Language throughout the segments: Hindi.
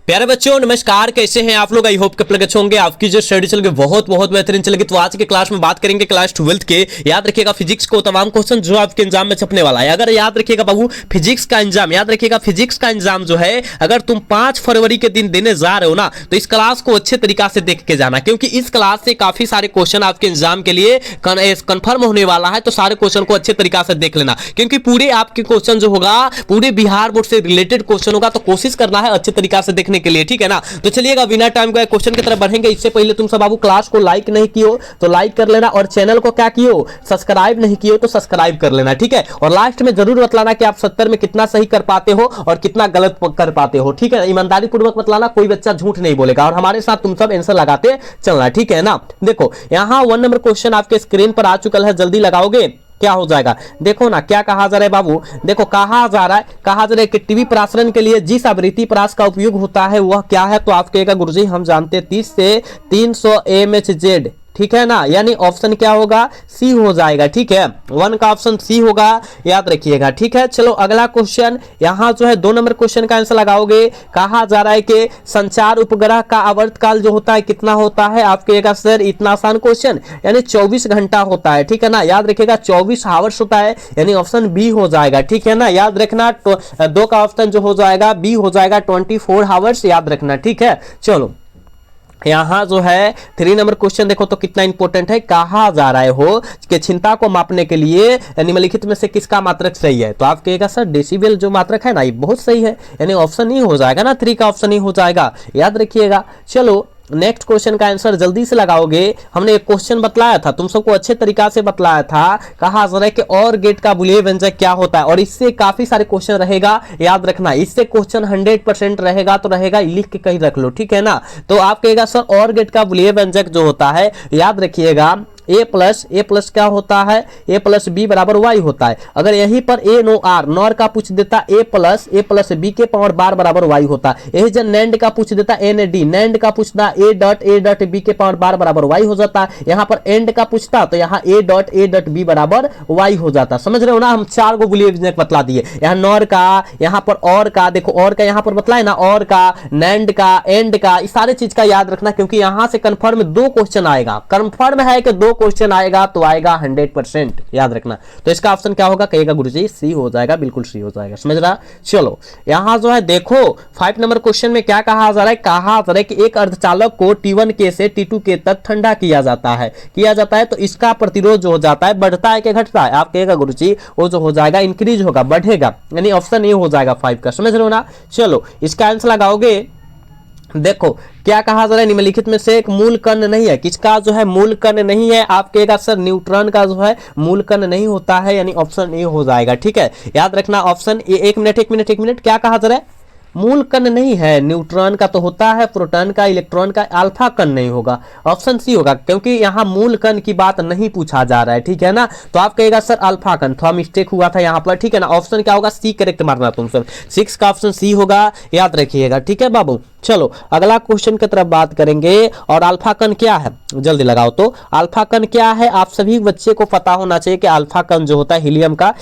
प्यारे बच्चों नमस्कार, कैसे हैं आप लोग। आई होप के अच्छे होंगे। आपकी जो स्टडी चल गई बहुत बेहतरीन चलेगी। तो आज के क्लास में बात करेंगे क्लास 12 के। याद रखिएगा फिजिक्स को तमाम क्वेश्चन जो आपके एग्जाम में छपने वाला है। अगर याद रखिएगा बाबू फिजिक्स का एग्जाम, याद रखिएगा फिजिक्स का एग्जाम जो है अगर तुम 5 फरवरी के दिन देने जा रहे हो ना, तो इस क्लास को अच्छे तरीका से देख के जाना, क्योंकि इस क्लास से काफी सारे क्वेश्चन आपके एग्जाम के लिए कंफर्म होने वाला है। तो सारे क्वेश्चन को अच्छे तरीका से देख लेना, क्योंकि पूरे आपके क्वेश्चन जो होगा पूरे बिहार बोर्ड से रिलेटेड क्वेश्चन होगा। तो कोशिश करना है अच्छे तरीका से देखने के लिए, ठीक है ना। तो चलिएगा बिना टाइम को क्वेश्चन की तरफ बढ़ेंगे। इससे पहले तुम सब बाबू क्लास को लाइक नहीं कियो तो लाइक कर लेना, और चैनल को क्या कियो सब्सक्राइब नहीं कियो तो सब्सक्राइब कर लेना, ठीक है। और लास्ट में जरूर बतलाना कि आप 70 में कितना सही कर पाते हो और कितना गलत कर पाते हो, ठीक है। ईमानदारी पूर्वक बतलाना, कोई बच्चा झूठ नहीं बोलेगा, और हमारे साथ तुम सब आंसर लगाते चलना, ठीक है ना। देखो यहां 1 नंबर क्वेश्चन आपके स्क्रीन पर आ चुका है, जल्दी लगाओगे क्या हो जाएगा। देखो ना क्या कहा जा रहा है बाबू, देखो कहा जा रहा है कि टीवी प्रसारण के लिए जिस आवृत्ति प्रास का उपयोग होता है वह क्या है। तो आप कहेगा गुरुजी हम जानते हैं 30 से 300 MHz, ठीक है ना। यानी ऑप्शन क्या होगा, सी हो जाएगा, ठीक है। 1 का ऑप्शन सी होगा, याद रखिएगा, ठीक है। चलो अगला क्वेश्चन, यहां जो है 2 नंबर क्वेश्चन का आंसर लगाओगे। कहा जा रहा है कि संचार उपग्रह का आवर्तकाल जो होता है कितना होता है। आप कहेगा सर इतना आसान क्वेश्चन, यानी 24 घंटा होता है, ठीक है ना। याद रखिएगा 24 आवर्स होता है, यानी ऑप्शन बी हो जाएगा, ठीक है ना। याद रखना 2 का ऑप्शन जो हो जाएगा बी हो जाएगा, 24 आवर्स, याद रखना, ठीक है। चलो यहां जो है 3 नंबर क्वेश्चन देखो तो कितना इंपॉर्टेंट है। कहा जा रहा है हो कि क्षमता को मापने के लिए निम्नलिखित में से किसका मात्रक सही है। तो आप कहेगा सर डेसिबल जो मात्रक है ना ये बहुत सही है, यानी ऑप्शन ही हो जाएगा ना, 3 का ऑप्शन ही हो जाएगा, याद रखिएगा। चलो नेक्स्ट क्वेश्चन का आंसर जल्दी से लगाओगे। हमने एक क्वेश्चन बतलाया था, तुम सबको अच्छे तरीका से बतलाया था। कहा जा रहा है कि और गेट का बुलियन व्यंजक क्या होता है, और इससे काफी सारे क्वेश्चन रहेगा, याद रखना। इससे क्वेश्चन 100% रहेगा, तो रहेगा लिख के कहीं रख लो, ठीक है ना। तो आप कहेगा सर और गेट का बुलियन व्यंजक जो होता है, याद रखिएगा a प्लस क्या होता है, a प्लस बी बराबर y होता है। अगर यहीं पर a नो आर नॉर का पूछ देता a प्लस बी के पावर बार बराबर y होता है। यही जब नैंड का पूछ देता एन डी, नैंड का पूछता a डॉट बी के पावर बार बराबर y हो जाता है। यहाँ पर एंड का पूछता तो यहाँ a डॉट बी बराबर y हो जाता। समझ रहे हो ना, हम 4 को बुलियन व्यंजक बतला दिए। यहाँ नॉर का, यहाँ पर और का, देखो और का यहाँ पर बतलाए ना, और का, नैंड का, एंड का, इस सारे चीज का याद रखना, क्योंकि यहाँ से कंफर्म 2 क्वेश्चन आएगा। कंफर्म है कि 2 क्वेश्चन आएगा तो आएगा 100%, याद रखना। तो इसका ऑप्शन क्या होगा, कहेगा गुरुजी सी हो जाएगा, बिल्कुल सी हो जाएगा, समझ रहा। चलो यहां जो है देखो 5 नंबर क्वेश्चन में क्या कहा जा रहा है। कहा जा रहा है कि एक अर्धचालक को T1 के से T2 के तक ठंडा किया जाता है, तो इसका प्रतिरोध जो हो जाता है बढ़ता है कि घटता है। आप कहेगा गुरुजी वो जो हो जाएगा इंक्रीज होगा, बढ़ेगा, यानी ऑप्शन ए हो जाएगा 5 का, समझ रहे हो ना। चलो इसका आंसर लगाओगे। देखो क्या कहा जा रहा है, निम्नलिखित में से एक मूल कण नहीं है। किसका जो है मूल कण नहीं है। आप कहेगा सर न्यूट्रॉन का जो है मूल कण नहीं होता है, यानी ऑप्शन ए हो जाएगा, ठीक है। याद रखना ऑप्शन ए। एक मिनट क्या कहा जा रहा है, मूल कण नहीं है। न्यूट्रॉन का तो होता है, प्रोटॉन का, इलेक्ट्रॉन का, अल्फा कण नहीं होगा, ऑप्शन सी होगा, क्योंकि यहाँ मूल कण की बात नहीं पूछा जा रहा है, ठीक है ना। तो आप कहेगा सर अल्फा कण, थोड़ा मिस्टेक हुआ था यहाँ पर, ठीक है ना। ऑप्शन क्या होगा, सी करेक्ट मारना तुम सब, 6 का ऑप्शन सी होगा, याद रखिएगा, ठीक है बाबू। चलो अगला क्वेश्चन की तरफ बात करेंगे। और अल्फा कण क्या है, जल्दी लगाओ। तो अल्फा कण क्या है, आप सभी बच्चे को पता होना चाहिए कि अल्फा कण जो होता है हीलियम का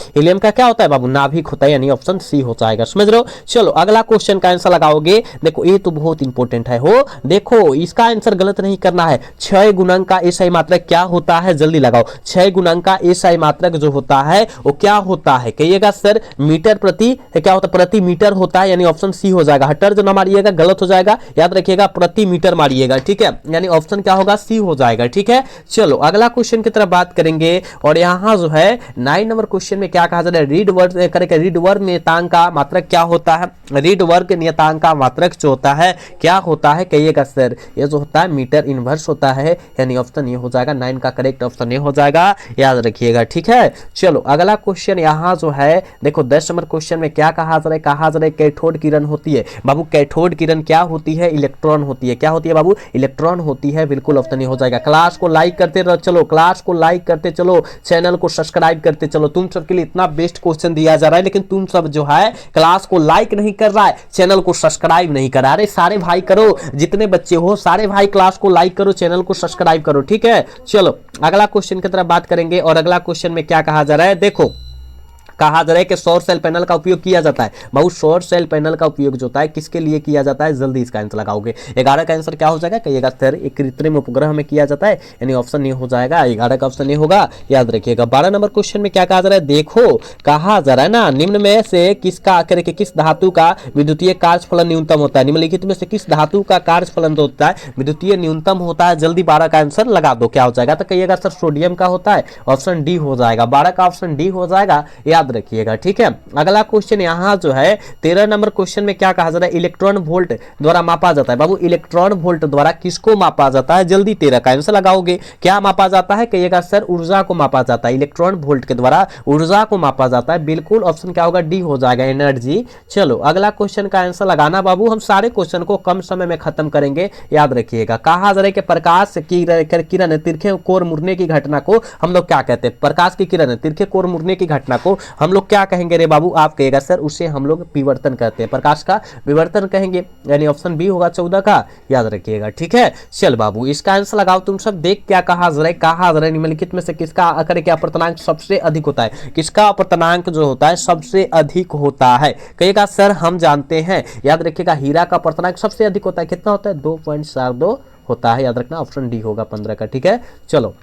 क्या होता है बाबू, नाभिक होता है, यानी ऑप्शन सी हो जाएगा, समझ रहे हो। चलो अगला क्वेश्चन का आंसर लगाओगे। देखो ये तो बहुत इंपॉर्टेंट है हो, देखो इसका आंसर गलत नहीं करना है। 6 गुणांक का एसआई मात्रक क्या होता है, जल्दी लगाओ। 6 गुणांक का एसआई मात्रक जो होता है वो क्या होता है, कहिएगा सर मीटर प्रति, क्या होता है, प्रति मीटर होता है, यानी ऑप्शन सी हो जाएगा। हटर जो ना मारिएगा गलत हो जाएगा, याद रखिएगा प्रति मीटर मारिएगा, ठीक है, यानी ऑप्शन क्या होगा, सी हो जाएगा, ठीक है। चलो अगला क्वेश्चन की तरफ बात करेंगे। और यहां जो है 9 नंबर क्वेश्चन में क्या कहा जा रहा है, रीड वर्ग नियतांक का मात्रक क्या होता है। रीड वर्ग नियतांक का मात्रक जो होता है क्या होता है, कहिएगा सर ये जो होता है मीटर इनवर्स होता है, यानी ऑप्शन ये हो जाएगा, 9 का करेक्ट ऑप्शन ये हो जाएगा, याद रखिएगा, ठीक है। चलो अगला क्वेश्चन यहां जो है देखो 10 नंबर क्वेश्चन में क्या कहा जा रहा है, कैथोड किरण होती है बाबू। कैथोड किरण क्या होती है, इलेक्ट्रॉन होती है। क्या होती है बाबू, इलेक्ट्रॉन होती है, बिल्कुल ऑप्शन ये हो जाएगा। क्लास को लाइक करते चलो, क्लास को लाइक करते चलो, चैनल को सब्सक्राइब करते चलो। तुम सबके लिए इतना बेस्ट क्वेश्चन दिया जा रहा है, लेकिन तुम सब जो है क्लास को लाइक नहीं कर रहा है, चैनल को सब्सक्राइब नहीं करा। अरे सारे भाई करो, जितने बच्चे हो सारे भाई क्लास को लाइक करो, चैनल को सब्सक्राइब करो, ठीक है। चलो अगला क्वेश्चन की तरफ बात करेंगे। और अगला क्वेश्चन में क्या कहा जा रहा है, देखो कहा जा रहा है कि सौर सेल पैनल का उपयोग किया जाता है। बहुत सौर सेल पैनल का उपयोग जो होता है किसके लिए किया जाता है, जल्दी इसका आंसर लगाओगे। 11 का आंसर क्या हो जाएगा, कहिएगा सर एक कृत्रिम उपग्रह में किया जाता है, यानी ऑप्शन ए हो जाएगा, 11 का ऑप्शन ए होगा, याद रखिएगा। 12 नंबर क्वेश्चन में क्या कहा जा रहा है, देखो कहा जा रहा है ना, निम्न में से किसका करके किस धातु का विद्युतीय कार्यफलन न्यूनतम होता है, निम्नलिखित में से किस धातु का कार्यफलन जो होता है विद्युतीय न्यूनतम होता है, जल्दी 12 का आंसर लगा दो, क्या हो जाएगा, तो कहिएगा सर सोडियम का होता है, ऑप्शन डी हो जाएगा, 12 का ऑप्शन डी हो जाएगा, याद रखिएगा। ठीक है, अगला क्वेश्चन यहाँ जो है 13 नंबर क्वेश्चन में क्या कहा जा रहा है, इलेक्ट्रॉन वोल्ट द्वारा मापा जाता है। बाबू इलेक्ट्रॉन वोल्ट द्वारा किसको मापा जाता है, जल्दी 13 का आंसर लगाओगे, क्या मापा जाता है, कहिएगा सर ऊर्जा को मापा जाता है, इलेक्ट्रॉन वोल्ट के द्वारा ऊर्जा को मापा जाता है, बिल्कुल ऑप्शन क्या होगा, डी हो जाएगा, एनर्जी। चलो अगला क्वेश्चन का आंसर लगाना बाबू, हम सारे क्वेश्चन को कम समय में खत्म करेंगे, याद रखिएगा। कहा जा रहा है कि प्रकाश की किरण तिरछे कोर मुड़ने की घटना को हम लोग क्या कहते हैं, प्रकाश की किरण तिरछे कोर मुड़ने की घटना को हम लोग क्या कहेंगे रे बाबू, आप कहिएगा सर उसे हम लोग विवर्तन कहते हैं, प्रकाश का विवर्तन कहेंगे, यानी ऑप्शन बी होगा 14 का, याद रखिएगा। ठीक है, चल बाबू इसका आंसर लगाओ तुम सब, देख क्या कहा जा रहा है, कहा जा रहा है निम्नलिखित में से किसका आकर के अपवर्तनांक सबसे अधिक होता है, किसका अपवर्तनांक जो होता है सबसे अधिक होता है, कहिएगा सर हम जानते हैं, याद रखिएगा हीरा का अपवर्तनांक सबसे अधिक होता है, कितना होता है 2.42 होता है, याद रखना ऑप्शन डी होगा 15 का। ठीक है, चलो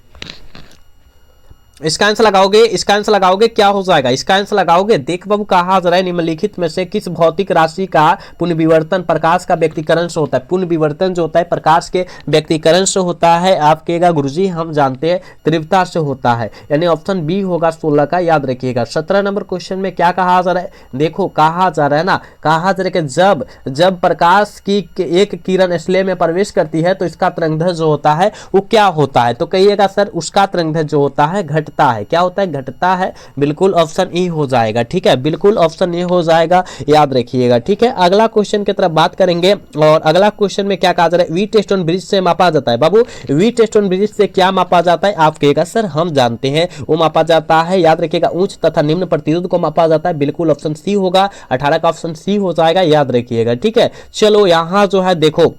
इसका आंसर लगाओगे, इसका आंसर लगाओगे, क्या हो जाएगा, इसका आंसर लगाओगे, देख बाबू कहा जा रहा है निम्नलिखित में से किस भौतिक राशि का पुनर्विवर्तन प्रकाश का व्यक्तिकरण से होता है, पुनर्विवर्तन जो होता है प्रकाश के व्यक्तिकरण से होता है, आप कहेगा गुरुजी हम जानते हैं तीव्रता से होता है, यानी ऑप्शन बी होगा 16 का, याद रखिएगा। 17 नंबर क्वेश्चन में क्या कहा जा रहा है, देखो कहा जा रहा है ना, कहा जा रहा है कि जब प्रकाश की एक किरण स्लेब में प्रवेश करती है तो इसका तरंगदैर्घ्य जो होता है वो क्या होता है, तो कहिएगा सर उसका तरंगदैर्घ्य जो होता है घटता है, क्या होता है, घटता है, बिल्कुल ऑप्शन ई हो जाएगा। ठीक है, बिल्कुल ऑप्शन ए हो जाएगा, याद रखिएगा। ठीक है, अगला क्वेश्चन की तरफ बात करेंगे, और अगला क्वेश्चन में क्या कहा जा रहा है, वी टेस्टोन ब्रिज से मापा जाता है। बाबू वी टेस्टोन ब्रिज से क्या मापा जाता है, आप कहेगा सर हम जानते हैं, वो मापा जाता है, याद रखिएगा उच्च तथा निम्न प्रतिरोध को मापा जाता है, बिल्कुल ऑप्शन सी होगा, 18 का ऑप्शन सी हो जाएगा, याद रखिएगा। ठीक है, चलो यहाँ जो है देखो,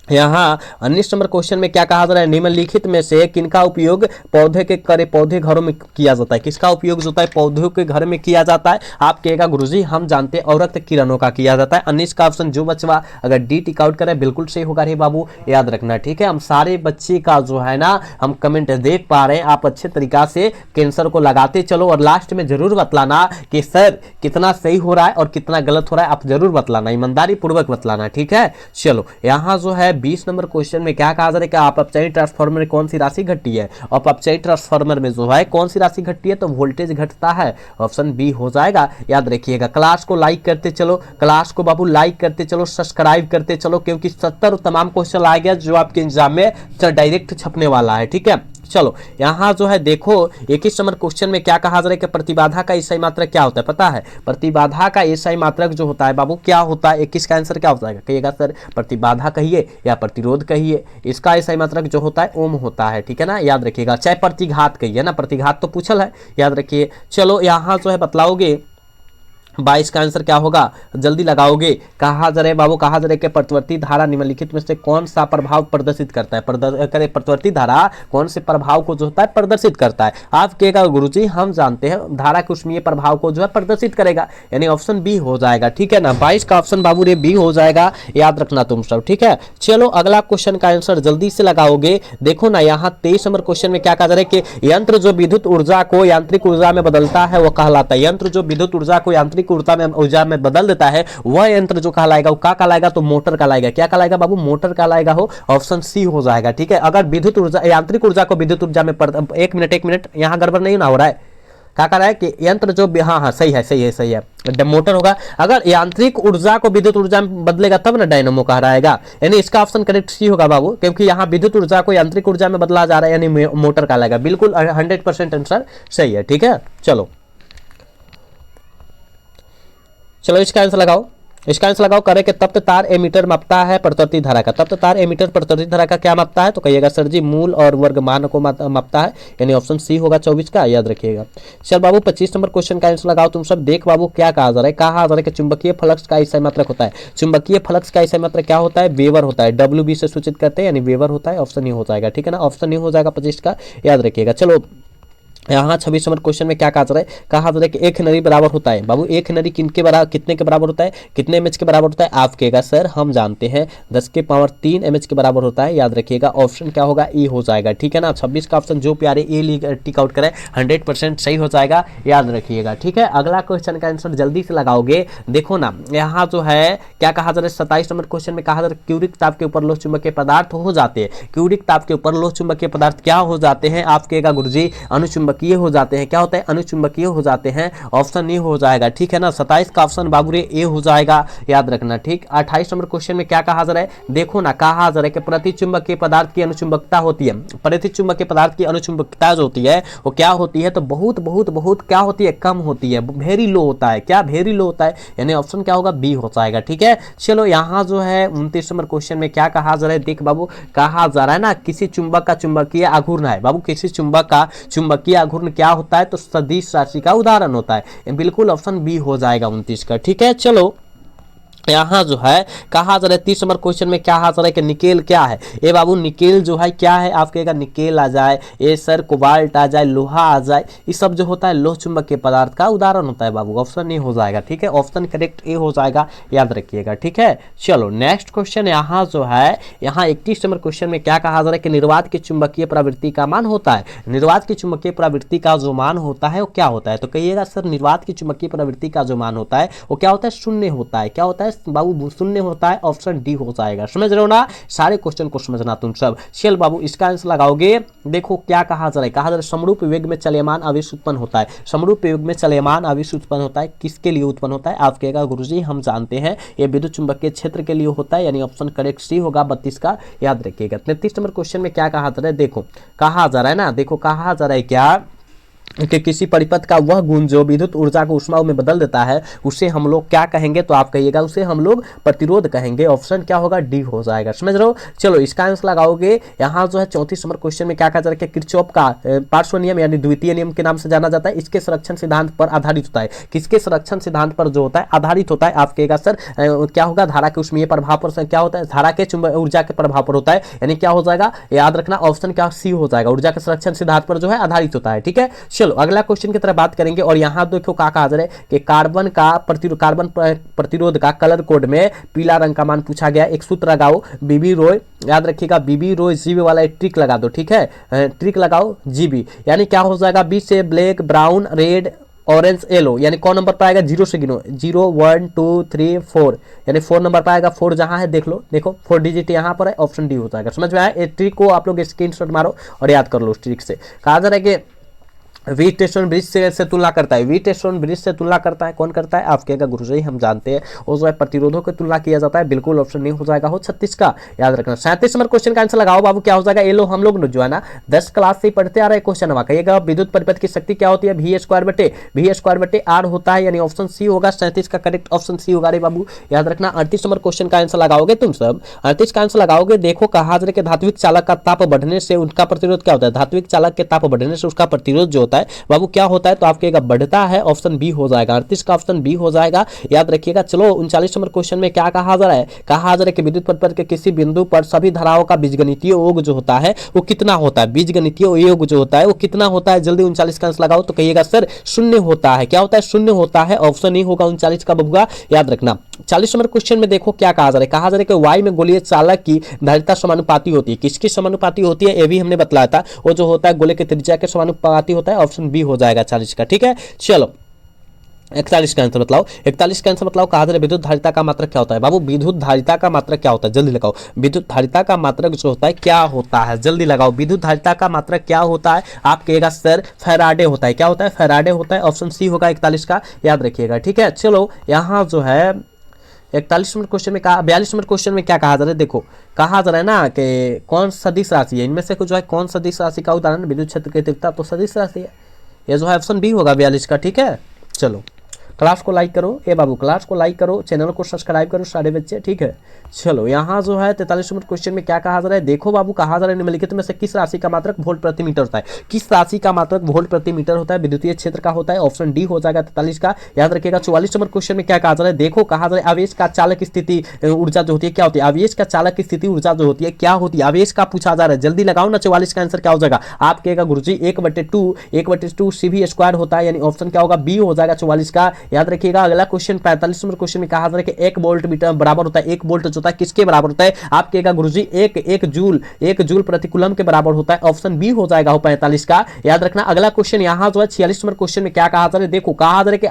यहाँ 19 नंबर क्वेश्चन में क्या कहा जा रहा है, निम्नलिखित में से किनका उपयोग पौधे घरों में किया जाता है, किसका उपयोग होता है पौधों के घर में किया जाता है, आप कहेगा गुरुजी हम जानते हैं औरत किरणों का किया जाता है, 19 का ऑप्शन जो बचवा अगर डी टिक आउट करे बिल्कुल सही होगा रे बाबू, याद रखना। ठीक है, हम सारे बच्चे का जो है ना हम कमेंट देख पा रहे हैं, आप अच्छे तरीका से कैंसर को लगाते चलो, और लास्ट में जरूर बतलाना कि सर कितना सही हो रहा है और कितना गलत हो रहा है, आप जरूर बतलाना, ईमानदारी पूर्वक बतलाना। ठीक है, चलो यहाँ जो है 20 नंबर क्वेश्चन में क्या कहा जा रहा है कि अपचयी ट्रांसफार्मर में कौन सी राशि घटती है, और अपचयी ट्रांसफार्मर में जो है कौन सी राशि घटती है, तो वोल्टेज घटता है, ऑप्शन बी हो जाएगा, याद रखिएगा। क्लास को लाइक करते चलो, क्लास को बाबू लाइक करते चलो, सब्सक्राइब करते चलो, क्योंकि 70 तमाम क्वेश्चन आ गया जो आपके एग्जाम में डायरेक्ट छपने वाला है। ठीक है, चलो यहाँ जो है देखो 21 नंबर क्वेश्चन में क्या कहा जा रहा है कि प्रतिबाधा का एसआई मात्रक क्या होता है, पता है प्रतिबाधा का एसआई मात्रक जो होता है बाबू क्या होता है, 21 का आंसर क्या हो जाएगा, कहिएगा सर प्रतिबाधा कहिए या प्रतिरोध कहिए, इसका एसआई मात्रक जो होता है ओम होता है। ठीक है ना, याद रखिएगा, चाहे प्रतिघात कहिए ना, प्रतिघात तो पूछल है, याद रखिए। चलो यहाँ जो है बतलाओगे 22 का आंसर क्या होगा, जल्दी लगाओगे, कहा जा रहा है बाबू, कहा जा रहा है कि प्रतिवर्ती धारा निम्नलिखित में से कौन सा प्रभाव प्रदर्शित करता है, प्रतिवर्ती धारा कौन से प्रभाव को जो होता है प्रदर्शित करता है, आप कहेगा गुरुजी हम जानते हैं धारा के ऊष्मीय प्रभाव को जो है प्रदर्शित करेगा, यानी ऑप्शन बी हो जाएगा। ठीक है ना, 22 का ऑप्शन बाबू रे बी हो जाएगा, याद रखना तुम सब। ठीक है, चलो अगला क्वेश्चन का आंसर जल्दी से लगाओगे, देखो ना यहाँ 23 नंबर क्वेश्चन में क्या कहा जा रहा है कि यंत्र जो विद्युत ऊर्जा को यांत्रिक ऊर्जा में बदलता है वो कहलाता है, यंत्र जो विद्युत ऊर्जा को यांत्रिक ऊर्जा में बदल देता है वह यंत्र जो कहलाएगा वो क्या कहलाएगा, तो मोटर कहलाएगा, क्या कहलाएगा बाबू, मोटर कहलाएगा, हो ऑप्शन सी हो जाएगा। ठीक है, अगर विद्युत ऊर्जा यांत्रिक ऊर्जा को विद्युत ऊर्जा में एक मिनट यहाँ गड़बड़ नहीं ना हो रहा है, क्या कह रहा है कि यंत्र जो, हाँ सही है, मोटर होगा, अगर यांत्रिक ऊर्जा को विद्युत ऊर्जा में बदलेगा तब ना डायनामो कह रहेगा, यानी इसका ऑप्शन करेक्ट सी होगा बाबू, क्योंकि यहाँ विद्युत ऊर्जा को यांत्रिक ऊर्जा में बदला जा रहा है, यानी मोटर कहलाएगा, बिल्कुल 100% आंसर सही है। ठीक है, चलो इसका आंसर लगाओ, इसका आंसर लगाओ, करे कि तप्त तार एमीटर मापता है प्रतिवर्ती धारा का, तप्त तार एमीटर प्रतिवर्ती धारा का क्या मापता है, तो कहिएगा सर जी मूल और वर्ग मान को मापता है, यानी ऑप्शन सी होगा 24 का, याद रखिएगा। चल बाबू 25 नंबर क्वेश्चन का आंसर लगाओ तुम सब, देख बाबू क्या कहा जा रहा है, कहा जा रहा है कि चुंबकीय फ्लक्स का एसआई मात्रक होता है, चुंबकीय फ्लक्स का एसआई मात्रक क्या होता है, वेबर होता है, WB से सूचित करते हैं, यानी वेबर होता है, ऑप्शन ए हो जाएगा। ठीक है ना, ऑप्शन ए हो जाएगा 25 का, याद रखिएगा। चलो यहाँ 26 नंबर क्वेश्चन में क्या कहा जा रहा है, कहा जा रहा है कि एक हेनरी बराबर होता है। बाबू एक हेनरी किनके बराबर, कितने के बराबर होता है, कितने एमएच के बराबर होता है? आप कहेगा सर हम जानते हैं 10 के पावर 3 एमएच के बराबर होता है। याद रखिएगा ऑप्शन क्या होगा, ए हो जाएगा। ठीक है ना, 26 का ऑप्शन जो प्यारे ए टिक आउट करे 100% सही हो जाएगा, याद रखिएगा। ठीक है, अगला क्वेश्चन का आंसर जल्दी से लगाओगे। देखो ना यहाँ जो है क्या कहा जा रहा है, 27 नंबर क्वेश्चन में कहा जा रहा है क्यूरिक ताप के ऊपर लोह चुंबकीय पदार्थ हो जाते हैं। क्यूरिक ताप के ऊपर लोह चुंबकीय पदार्थ क्या हो जाते हैं? आप कहेगा गुरुजी अनुचुंबकीय हो जाते हैं। क्या होता है? अनुचुंबकीय हो जाते हैं। ऑप्शन ए हो जाएगा। ठीक है ना, 27 का ऑप्शन बाबू रे ए हो जाएगा, याद रखना। ठीक, 28 नंबर क्वेश्चन में क्या कहा जा रहा है, देखो ना कहा जा रहा है कि प्रतिचुंबकीय पदार्थ की अनुचुंबकता होती है। प्रतिचुंबकीय पदार्थ की अनुचुंबकता जो होती है वो क्या होती है, तो बहुत बहुत बहुत क्या होती है, कम होती है, वेरी लो होता है। क्या वेरी लो होता है, यानी ऑप्शन क्या होगा, बी हो जाएगा। ठीक है, चलो यहाँ जो है 29 नंबर क्वेश्चन में क्या कहा जा रहा है, देख बाबू कहा जा रहा है ना किसी चुंबक का चुंबकीय आघूर्ण है। बाबू किसी चुंबक का चुंबकीय आघूर्ण क्या होता है, तो सदिश राशि का उदाहरण होता है। बिल्कुल ऑप्शन बी हो जाएगा 29 का। ठीक है, चलो यहाँ जो है कहा जा रहा है 30 नंबर क्वेश्चन में क्या कहा जा रहा है कि निकेल क्या है। ए बाबू निकेल जो है क्या है, आप कहेगा निकेल आ जाए, ए सर कोबाल्ट आ जाए, लोहा आ जाए, ये सब जो होता है लोह चुंबकीय पदार्थ का उदाहरण होता है। बाबू ऑप्शन ए हो जाएगा। ठीक है, ऑप्शन करेक्ट ए हो जाएगा, याद रखिएगा। ठीक है, चलो नेक्स्ट क्वेश्चन यहाँ जो है, यहाँ 31 नंबर क्वेश्चन में क्या कहा जा रहा है कि निर्वात की चुंबकीय प्रवृत्ति का मान होता है। निर्वात की चुंबकीय प्रवृत्ति का जो मान होता है वो क्या होता है, तो कहिएगा सर निर्वात की चुंबकीय प्रवृत्ति का जो मान होता है वो क्या होता है, शून्य होता है। क्या होता है बाबू, शून्य होता है। ऑप्शन डी हो जाएगा। समझ रहे हो ना, सारे क्वेश्चन को समझना तुम सब। चल बाबू इसका आंसर लगाओगे। देखो क्या कहा जा रहा है, कहा जा रहा है समरूप वेग में चलयमान आवेश उत्पन्न होता है। समरूप वेग में चलयमान आवेश उत्पन्न होता है, किसके लिए उत्पन्न होता है? आप कहेगा गुरुजी हम जानते हैं ये विद्युत चुंबकीय क्षेत्र के लिए होता है, यानी ऑप्शन करेक्ट सी होगा 32 का, याद रखिएगा। 33 नंबर क्वेश्चन में क्या कहा जा रहा है, देखो कहा जा रहा है ना, देखो कहा जा रहा है क्या कि किसी परिपथ का वह गुण जो विद्युत ऊर्जा को ऊष्मा में बदल देता है उसे हम लोग क्या कहेंगे, तो आप कहिएगा उसे हम लोग प्रतिरोध कहेंगे। ऑप्शन क्या होगा, डी हो जाएगा। समझ रहे हो, चलो इसका आंसर लगाओगे। यहाँ जो है 34 नंबर क्वेश्चन में क्या कहा जा रहा है कि किरचॉफ का पार्श्व नियम यानी द्वितीय नियम के नाम से जाना जाता है, इसके संरक्षण सिद्धांत पर आधारित होता है। किसके संरक्षण सिद्धांत पर जो होता है आधारित होता है? आप कहेगा सर क्या होगा, धारा के ऊष्मीय प्रभाव पर क्या होता है, धारा के ऊर्जा के प्रभाव पर होता है, यानी क्या हो जाएगा, याद रखना ऑप्शन क्या सी हो जाएगा, ऊर्जा के संरक्षण सिद्धांत पर जो है आधारित होता है। ठीक है, चलो अगला क्वेश्चन की तरफ बात करेंगे। और यहाँ देखो क्या कहा जा रहा है कि कार्बन प्रतिरोध का कलर कोड में पीला रंग का मान पूछा गया। एक सूत्र लगाओ, बीबी रॉय, याद रखिएगा बीबी रॉय जीबी वाला एक ट्रिक लगा दो। ठीक है, ट्रिक लगाओ जीबी, यानी क्या हो जाएगा, बी से black, brown, red, orange, yellow, यानी कौन नंबर पर आएगा, 0 से गिनो, 0 1 2 3 4, यानी 4 नंबर पर आएगा। 4 जहां है देख लो, देखो 4 डिजिट यहाँ पर है, ऑप्शन डी हो जाएगा। समझ में आया, ये ट्रिक को आप लोग स्क्रीनशॉट मारो और याद कर लो उस ट्रिक से। कहा जा रहा है कि वी टेस्टोन ब्रिज से तुलना करता है। वी टेस्टोन ब्रिज से तुलना करता है, कौन करता है? आप कहेगा गुरुजी हम जानते हैं, और जो है प्रतिरोधों की तुलना किया जाता है। बिल्कुल ऑप्शन नहीं हो जाएगा, हो 36 का, याद रखना। 37 नंबर क्वेश्चन का आंसर लगाओ बाबू, क्या हो जाएगा, ये लो हम लोग जो है ना 10 क्लास से पढ़ते आ रहे क्वेश्चन हवा, कहिएगा विद्युत परिपथ की शक्ति क्या होती है, V² होता है, यानी ऑप्शन सी होगा। 37 का करेक्ट ऑप्शन सी होगा रे बाबू, याद रखना। 38 नंबर क्वेश्चन का आंसर लगाओगे तुम सब, 38 का आंसर लगाओगे। देखो कहा जा रहा है कि धात्विक चालक का ताप बढ़ने से उनका प्रतिरोध क्या होता है, धात्विक चालक के ताप बढ़ने से उसका प्रतिरोध जो होता है बाबू क्या होता है, तो आप कहेगा बढ़ता है। ऑप्शन बी हो जाएगा, 38 का ऑप्शन बी हो जाएगा, याद रखिएगा। चलो 39 नंबर क्वेश्चन में क्या कहा जा रहा है, कहा जा रहा है कि विद्युत परिपथ के किसी बिंदु पर सभी धाराओं का बीजगणितीय योग जो होता है वो कितना होता है, बीजगणितीय योग जो होता है वो कितना होता है, जल्दी 39 का आंसर लगाओ, तो कहिएगा सर शून्य होता है। क्या होता है, शून्य होता है, ऑप्शन ही होगा 39 का बबुआ, याद रखना। 40 नंबर क्वेश्चन में देखो क्या कहा जा रहा है, कहा जा रहा है कि वायु में गोलीय चालक की धारिता समानुपाती होती है। किसकी समानुपाती होती है, ये भी हमने बतलाया था, वो जो होता है गोले की त्रिज्या के समानुपाती होता है। ऑप्शन बी हो जाएगा 40 का। ठीक है, चलो 41 का आंसर बताओ, 41 का आंसर बताओ। कहा जा रहा है विद्युत धारिता का मात्रक क्या होता है, बाबू विद्युत धारिता का मात्रक क्या होता है, जल्दी लगाओ। विद्युत धारिता का मात्रक जो होता है क्या होता है, जल्दी लगाओ। विद्युत धारिता का मात्रक क्या होता है, आप कहेगा सर फैराडे होता है। क्या होता है, फैराडे होता है, ऑप्शन सी होगा 41 का, याद रखिएगा। ठीक है, चलो यहाँ जो है 41 नंबर क्वेश्चन में कहा, 42 नंबर क्वेश्चन में क्या कहा जा रहा है, देखो कहा जा रहा है ना कि कौन सदिश राशि है, इनमें से जो है कौन सदिश राशि का उदाहरण विद्युत क्षेत्र की तीव्रता, तो सदिश राशि है, ये जो है ऑप्शन बी होगा 42 का। ठीक है, चलो क्लास को लाइक करो, ए बाबू क्लास को लाइक करो, चैनल को सब्सक्राइब करो सारे बच्चे, ठीक है। चलो यहाँ जो है 43 नंबर क्वेश्चन में क्या कहा जा रहा है, देखो बाबू कहा जा रहा है निम्नलिखित में से किस राशि का मात्रक वोल्ट प्रति मीटर होता है, किस राशि का मात्रक वोल्ट प्रति मीटर होता है, विद्युतीय क्षेत्र का होता है, ऑप्शन डी हो जाएगा 43 का, याद रखिएगा। 44 नंबर क्वेश्चन में क्या कहा जा रहा है, देखो कहा जा रहा है आवेश का चालक स्थिति ऊर्जा जो होती है क्या होती है, आवेश का चालक की स्थिति ऊर्जा जो होती है क्या होती है, आवेश का पूछा जा रहा है, जल्दी लगाओ ना। 44 का आंसर क्या हो जाएगा, आप कहेगा गुरुजी 1/2 CV स्क्वायर होता है, यानी ऑप्शन क्या होगा, बी हो जाएगा 44 का, याद रखिएगा। अगला क्वेश्चन 45 नंबर क्वेश्चन में कहा जा रहा है कि 1 वोल्ट मीटर बराबर होता है, 1 वोल्ट जो होता है किसके बराबर होता है, आप कहेगा गुरुजी 1 जूल प्रति कूलम के बराबर होता है, ऑप्शन बी हो जाएगा 45 का, याद रखना। अगला क्वेश्चन यहां जो है 46 नंबर क्वेश्चन में क्या कहा जा रहा है, देखो कहा जा रहा है कि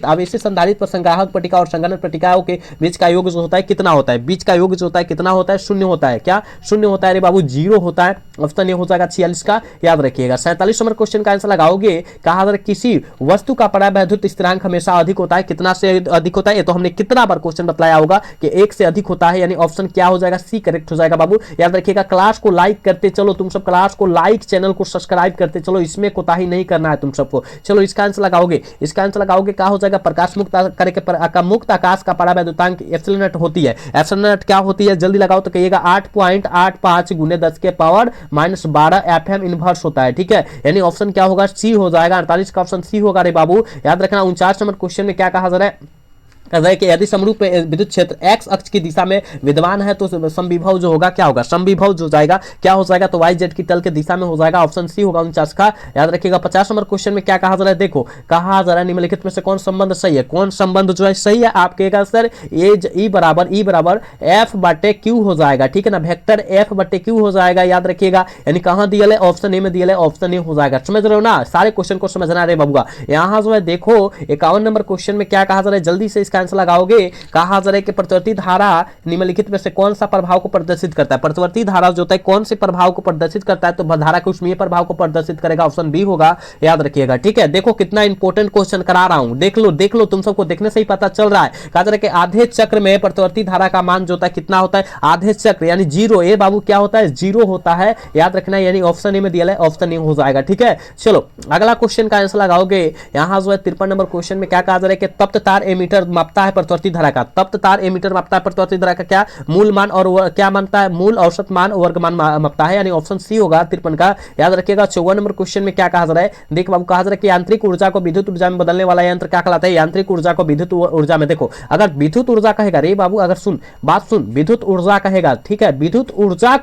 आवेशित संधारित्र पर संग्राहक पट्टिका और संघनक पट्टिकाओं के बीच का योग जो होता है कितना होता है, बीच का योग जो होता है कितना होता है, शून्य होता है, क्या शून्य होता है, अरे बाबू 0 होता है, ऑप्शन ए हो जाएगा 46 का, याद रखिएगा। 47 नंबर क्वेश्चन का आंसर लगाओगे, कहा जा रहा है किसी वस्तु का परावैद्युत स्थिरांक हमेशा अधिक होता है, कितना से अधिक होता है, ये तो हमने कितना बार क्वेश्चन बताया होगा कि 1 से अधिक होता है, यानी ऑप्शन क्या हो जाएगा, सी करेक्ट हो जाएगा बाबू, याद रखिएगा। क्लास को लाइक करते चलो, तुम सब क्लास को लाइक, चैनल को सब्सक्राइब करते चलो, इसमें कोताही नहीं करना है तुम सबको। चलो इसका आंसर लगाओगे, इसका आंसर लगाओगे क्या हो जाएगा, प्रकाश मुक्त करे के मुक्त आकाश का परावैद्युतांक एप्सिलॉन नॉट होती है, एप्सिलॉन नॉट क्या होती है, जल्दी लगाओ तो कहिएगा 8.85 × 10 के पावर -12 FM इनवर्स होता है, ठीक है, यानी ऑप्शन क्या होगा, सी हो जाएगा। 48 का ऑप्शन सी होगा रे बाबू, याद रखना। 49 नंबर क्वेश्चन में क्या कहा जा रहा है कि यदि समरूप विद्युत क्षेत्र x अक्ष की दिशा में विद्यमान है तो समविभव जो होगा क्या होगा, समविभव जो जाएगा क्या हो जाएगा, तो y z की तल के दिशा में हो जाएगा, ऑप्शन सी होगा 49 का, याद रखिएगा। 50 नंबर क्वेश्चन में क्या कहा जा रहा है, देखो कहा जा रहा है निम्नलिखित में से कौन संबंध सही है, कौन संबंध जो है सही है, आप कहेगा सर E बराबर F/Q हो जाएगा, ठीक है ना, वेक्टर F/Q हो जाएगा, याद रखिएगा, यानी कहां दिया है, ऑप्शन ए में दिया है, ऑप्शन ए हो जाएगा। समझ रहे हो ना, सारे क्वेश्चन को समझना रे बबुआ। यहां जो है देखो 51 नंबर क्वेश्चन में क्या कहा जा रहा है, जल्दी से आंसर लगाओगे, कहा जा रहा है कि प्रतिवर्ती धारा निम्नलिखित में से कौन सा प्रभाव को प्रदर्शित करता है, प्रतिवर्ती धारा जो होता है कौन से प्रभाव को प्रदर्शित करता है, तो धारा के ऊष्मीय प्रभाव को प्रदर्शित करेगा, ऑप्शन बी होगा, याद रखिएगा, ठीक है। देखो कितना इंपॉर्टेंट क्वेश्चन करा रहा हूं, देख लो तुम सबको देखने से ही पता चल रहा है। कहा जा रहा है कि आधे चक्र में प्रतिवर्ती धारा का मान जो होता है कितना होता है, आधे चक्र यानी 0, ए बाबू क्या होता है, 0 होता है, याद रखना, यानी ऑप्शन ए में दिया है, ऑप्शन ए हो जाएगा, ठीक है। चलो अगला क्वेश्चन का आंसर लगाओगे, यहां जो है 53 नंबर क्वेश्चन में क्या कहा जा रहा है कि तप्त तार एमीटर मापता है प्रतिवर्ती धारा का, तप्त तार एमीटर मापता है प्रतिवर्ती धारा का क्या मूल मान और क्या मानता है, मूल औसत मान वर्ग मान मापता है, यानी ऑप्शन सी होगा 53 का, याद रखिएगा। 54 नंबर क्वेश्चन में क्या कहा जा रहा है, देख बाबू कहा जा रहा है कि यांत्रिक ऊर्जा को विद्युत ऊर्जा में बदलने वाला यंत्र क्या कहलाता है, यांत्रिक ऊर्जा को विद्युत ऊर्जा में, देखो अगर विद्युत ऊर्जा कहेगा रे बाबू, अगर बात सुन, विद्युत ऊर्जा कहेगा, ठीक है, विद्युत ऊर्जा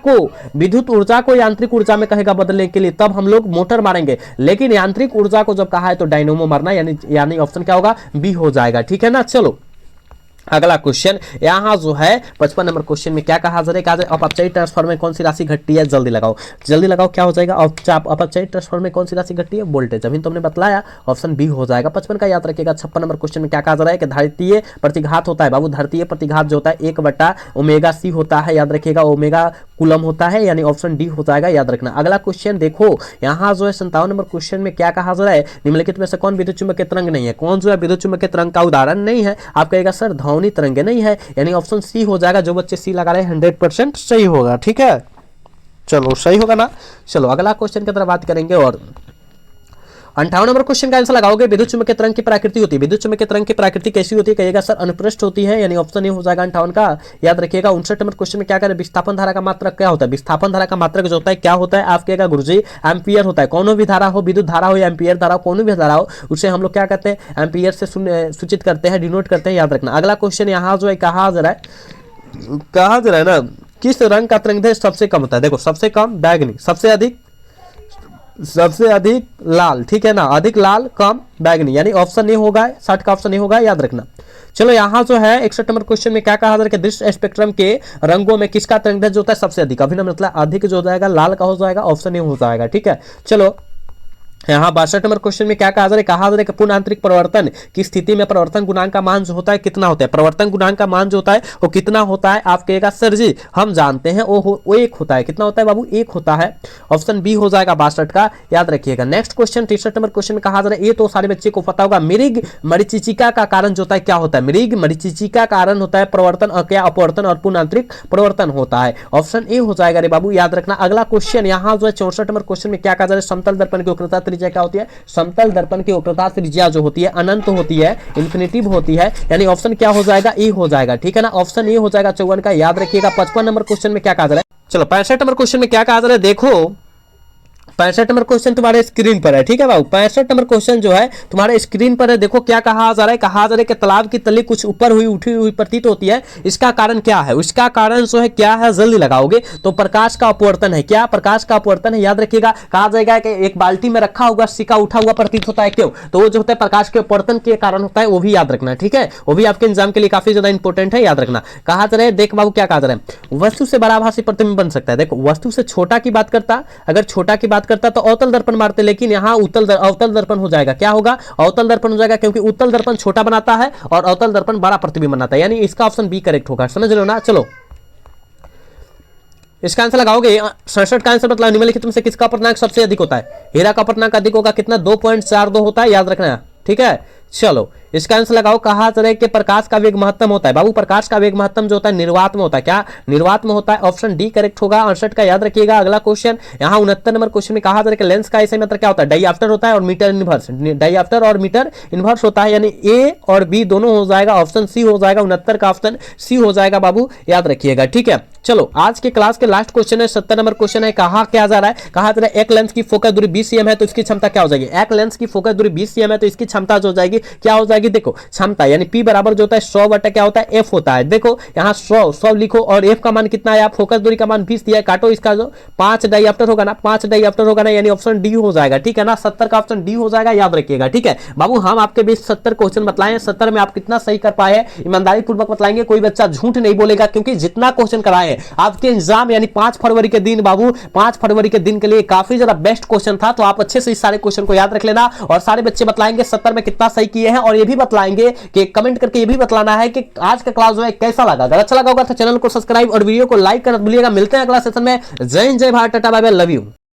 को यांत्रिक ऊर्जा में कहेगा बदलने के लिए, तब हम लोग मोटर मारेंगे, लेकिन यांत्रिक ऊर्जा को जब कहा है तो डायनोमो मारना, यानी ऑप्शन क्या होगा, बी हो जाएगा, ठीक है ना। चलो अगला क्वेश्चन यहां जो है 55 नंबर क्वेश्चन में क्या कहा जा रहा है, अपचयी ट्रांसफार्मर में कौन सी राशि घटती है, जल्दी लगाओ क्या हो जाएगा, अपचयी ट्रांसफार्मर में कौन सी राशि घटती है, वोल्टेज, अभी तुमने बतलाया, ऑप्शन बी हो जाएगा। 55 का याद रखिएगा। 56 नंबर क्वेश्चन में क्या कहा जा रहा है कि धारितीय प्रतिघात होता है बाबू, धारितीय प्रतिघात जो होता है 1/ω/c होता है, याद रखिएगा, ओमेगा कूलम होता है, यानी ऑप्शन डी हो जाएगा, याद रखना। अगला क्वेश्चन देखो यहां जो है 57 नंबर क्वेश्चन में क्या कहा जा रहा है, निम्नलिखित में से कौन विद्युत चुम्बकीय तरंग नहीं है, कौन जो है विद्युत चुम्बकीय तरंग का उदाहरण नहीं है, आप कहेगा सर ध्वनि तरंगे नहीं है, यानी ऑप्शन सी हो जाएगा। जो बच्चे सी लगा रहे हैं 100% सही होगा, ठीक है, चलो सही होगा ना। चलो अगला क्वेश्चन की तरफ बात करेंगे और 58 नंबर क्वेश्चन का आंसर लगाओगे, विद्युत चुम्बकीय तरंग की प्रकृति होती है, विद्युत चुम्बकीय तरंग की प्रकृति कैसी होती है, कहिएगा सर अनुप्रस्थ होती है, यानी ऑप्शन ए हो जाएगा 58 का, याद रखिएगा। 59 नंबर क्वेश्चन में क्या करें, विस्थापन धारा का मात्रक क्या होता है, विस्थापन धारा का मात्रक जो होता है क्या होता है, आप कहेगा गुरुजी एम्पियर होता है, कौन भी धारा हो, विद्युत धारा हो या एम्पियर धारा हो, कौन भी धारा हो, उसे हम लोग क्या कहते हैं, एम्पियर से सूचित करते हैं, डिनोट करते हैं, याद रखना। अगला क्वेश्चन यहाँ जो है कहा जा रहा है ना, किस रंग का तरंगदैर्घ्य सबसे कम होता है, देखो सबसे कम बैगनी, सबसे अधिक लाल, ठीक है ना, अधिक लाल कम बैगनी, यानी ऑप्शन ए होगा, 60 का ऑप्शन ए होगा, याद रखना। चलो यहाँ जो है 61 नंबर क्वेश्चन में क्या कहा जा रहा है कि दृश्य स्पेक्ट्रम के रंगों में किसका तरंगदैर्घ्य जो होता है सबसे अधिक, अभी ना मतलब अधिक जो हो जाएगा लाल का हो जाएगा, ऑप्शन ए हो जाएगा, ठीक है। चलो यहाँ 62 नंबर क्वेश्चन में क्या कहा जा रहा है कि पूर्ण आंतरिक परिवर्तन की स्थिति में परिवर्तन गुणांक का मान जो होता है कितना होता है, परिवर्तन गुणांक का मान जो होता है वो कितना होता है, आप कहेगा सर जी हम जानते हैं वो 1 होता है, कितना होता है बाबू, 1 होता है, ऑप्शन बी हो जाएगा 62 का, याद रखिएगा। नेक्स्ट क्वेश्चन 63 नंबर क्वेश्चन में कहा जा रहा है, ये तो सारे बच्चे को पता होगा, मृग मरीचिका का कारण जो होता है क्या होता है, मृग मरीचिका का कारण होता है परिवर्तन और क्या अपवर्तन और पूर्ण आंतरिक परिवर्तन होता है, ऑप्शन ए हो जाएगा रे बाबू, याद रखना। अगला क्वेश्चन यहाँ जो है 64 नंबर क्वेश्चन में क्या कहा जा रहा है, समतल दर्पण की वक्रता त्रिज्या क्या होती है, समतल दर्पण की वक्रता त्रिज्या जो होती है अनंत होती है, इन्फिनिटिव होती है, यानी ऑप्शन क्या हो जाएगा, ए हो जाएगा, ठीक है ना, ऑप्शन ए हो जाएगा 54 का, याद रखिएगा। 55 नंबर क्वेश्चन में क्या कहा जा रहा है, चलो 65 नंबर क्वेश्चन में क्या कहा जा रहा है, देखो 65 नंबर क्वेश्चन तुम्हारे स्क्रीन पर है, ठीक है बाबू। 65 नंबर क्वेश्चन जो है तुम्हारे स्क्रीन पर है, देखो क्या कहा जा रहा है, कहा जा रहा है कि तालाब की तली कुछ ऊपर हुई उठी हुई प्रतीत होती है, इसका कारण क्या है, उसका कारण जो है क्या है, जल्दी लगाओगे तो प्रकाश का अपवर्तन है, क्या प्रकाश का अपवर्तन है, याद रखिएगा। कहा जाएगा कि एक बाल्टी में रखा हुआ सिक्का उठा हुआ प्रतीत होता है, क्यों, तो वो जो होता है प्रकाश के अपवर्तन के कारण होता है, वो भी याद रखना, ठीक है, वो भी आपके एग्जाम के लिए काफी ज्यादा इंपॉर्टेंट है, याद रखना। कहा जा रहा है, देख बाबू क्या कहा जा रहा है, वस्तु से बड़ा आभासी प्रतिबिंब बन सकता है, देखो वस्तु से छोटा की बात करता, अगर छोटा की बात करता तो अवतल दर्पण मारते, लेकिन यहां अवतल दर्पण हो जाएगा, क्या होगा, अवतल दर्पण हो जाएगा, क्योंकि उत्तल दर्पण छोटा बनाता है और अवतल दर्पण बड़ा प्रतिबिंब बनाता है, यानी इसका ऑप्शन बी करेक्ट होगा, समझ लो ना। चलो इसका आंसर लगाओगे, 67 का आंसर बताओ, निम्नलिखित में से किसका अपर्णांक सबसे अधिक होता है, हीरा का अपर्णांक अधिक होगा, कितना 2.42 होता है, याद रखना, ठीक है। चलो इसका आंसर लगाओ, कहा जा रहा है कि प्रकाश का वेग महत्तम होता है, बाबू प्रकाश का वेग महत्तम जो होता है निर्वात में होता है, क्या निर्वात में होता है, ऑप्शन डी करेक्ट होगा 68 का, याद रखिएगा। अगला क्वेश्चन यहाँ 69 नंबर क्वेश्चन में कहा जा रहा है कि लेंस का ऐसे मतलब क्या होता है, डाईऑप्टर होता है और मीटर इनवर्स, डाईऑप्टर और मीटर इनवर्स होता है, यानी ए और बी दोनों हो जाएगा, ऑप्शन सी हो जाएगा, 69 का ऑप्शन सी हो जाएगा बाबू, याद रखिएगा, ठीक है। चलो आज के क्लास के लास्ट क्वेश्चन है 70 नंबर क्वेश्चन है, कहा क्या जा रहा है, कहा जा रहा है एक लेंस की फोकस दूरी 20 cm है तो इसकी क्षमता क्या हो जाएगी, एक लेंस की फोकस दूरी 20 cm है तो इसकी क्षमता जो हो जाएगी क्या हो जाएगी, देखो क्षमता यानी P बराबर जो होता है 100 बटा क्या होता है F होता है, देखो यहाँ 100 लिखो और F का मान कितना है, आप फोकस दूरी का मान 20 दिया है, काटो इसका जो 5 डाईऑप्टर होगा ना, 5 डाईऑप्टर होगा ना, यानी ऑप्शन डी हो जाएगा, ठीक है ना, 70 का ऑप्शन डी हो जाएगा, याद रखिएगा, ठीक है बाबू। हम आपके बीच 70 क्वेश्चन बतलाएं, 70 में आप कितना सही कर पाए ईमानदारी पूर्वक बतलाएंगे, कोई बच्चा झूठ नहीं बोलेगा, क्योंकि जितना क्वेश्चन कराए आपके एग्जाम यानी 5 फरवरी के दिन बाबू, 5 फरवरी के दिन के लिए काफी ज्यादा बेस्ट क्वेश्चन था, तो आप अच्छे से इस सारे क्वेश्चन को याद रख लेना और सारे बच्चे बतलाएंगे 70 में कितना सही किए हैं, और ये भी बतलाएंगे कि कमेंट करके ये भी बतलाना है कि आज का क्लास जो है कैसा लगा। अगर अच्छा लगा होगा तो चैनल को सब्सक्राइब और वीडियो को लाइक कर भूलिएगा। मिलते हैं अगला सेशन में। जय हिंद, जय Bharat, tata, bye bye, love you.